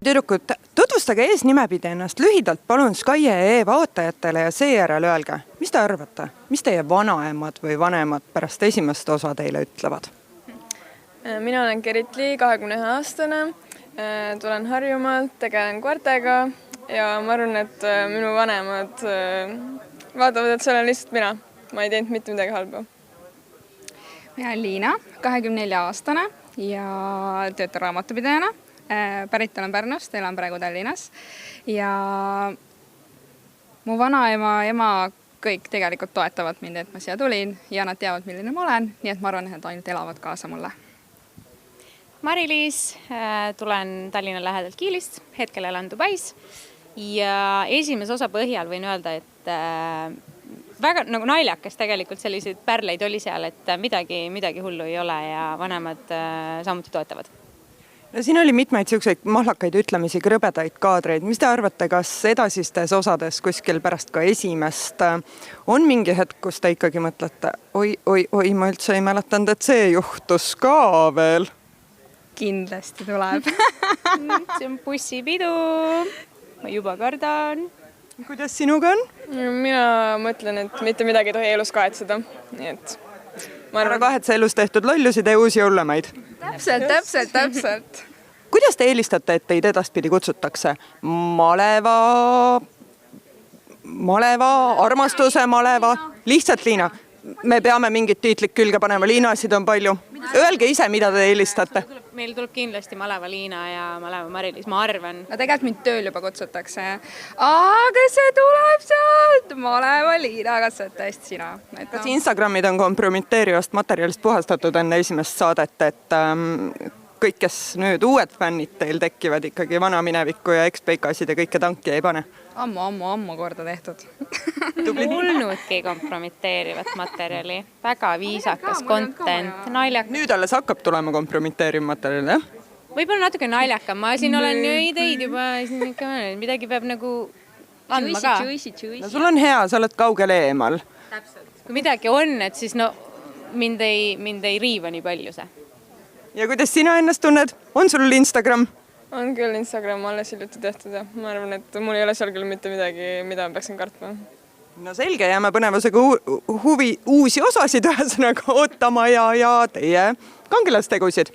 Tüdrukud, tutvustage eesnimepidi ennast lühidalt palun Sky EE vaatajatele ja seejärel öelge, mis te arvate, mis teie vanaemad või vanemad pärast esimest osa teile ütlevad? Mina olen Geritli, 21-aastane, tulen Harjumaalt, tegelen koertega ja ma arvan, et minu vanemad vaatavad, et see olen lihtsalt mina. Ma ei teinud mitte midagi halba. Mina olen Liina, 24-aastane ja töötan raamatupidajana. Pärit olen Pärnust, elan praegu Tallinnas ja mu vanaema ja ema kõik tegelikult toetavad mind, et ma siia tulin ja nad teavad, milline ma olen, nii et ma arvan, et nad ainult elavad kaasa mulle. Mari-Liis, tulen Tallinna lähedalt Kiilist, hetkel elan Dubais ja esimese osa põhjal võin öelda, et väga nagu naljakas tegelikult selliseid pärleid oli seal, et midagi hullu ei ole ja vanemad samuti toetavad. No, siin oli mitmeid selliseid mahlakaid ütlemisi, krõbedaid kaadreid. Mis te arvate, kas edasistes osades kuskil pärast ka esimest on mingi hetk, kus te ikkagi mõtlete, oi, ma üldse ei mäletanud, et see juhtus ka veel? Kindlasti tuleb. See on bussipidu. Ma juba kardan. Kuidas sinuga on? Mina mõtlen, et mitte midagi ei tohi elus kahetseda. Nii et Ära kahetsa elus tehtud lollusid ja uusi hullemaid. Täpselt. Kuidas te eelistate, et teid edaspidi kutsutakse? Maleva, armastuse maleva, lihtsalt Liina. Me peame mingit tiitlit külge panema, Liinasid on palju. Öelge ise, mida te eelistate. Meil tuleb kindlasti Maleva Liina ja Maleva Mari-Liis, ma arvan. No tegelikult mind tööl juba kutsutakse. Aga see tuleb sealt, Maleva Liina, kas see on tõesti sina? Kas Instagramid on kompromiteerivast materjalist puhastatud enne esimest saadet, et kõik, kes nüüd uued fännid teil tekivad ikkagi vana minevikku ja ekspeikasid ja kõike tanki ei pane? Ammu korda tehtud. Hulnudki kompromiteerivat materjali. Väga viisakas content, naljakas. Nüüd alles hakkab tulema kompromiteeriv materjal, jah? Võib-olla natuke naljakam. Ma siin olen ju ideid juba, midagi peab nagu andma ka. No sul on hea, sa oled kaugel eemal. Täpselt. Kui midagi on, et siis mind ei riiva nii palju see. Ja kuidas sina ennast tunned? On sul Instagram? On küll Instagram alles hiljuti tehtud ja ma arvan, et mul ei ole seal küll mitte midagi, mida ma peaksin kartma. No selge, jääme põnevusega uusi osasid ühesõnaga ootama ja teie kangelastegusid.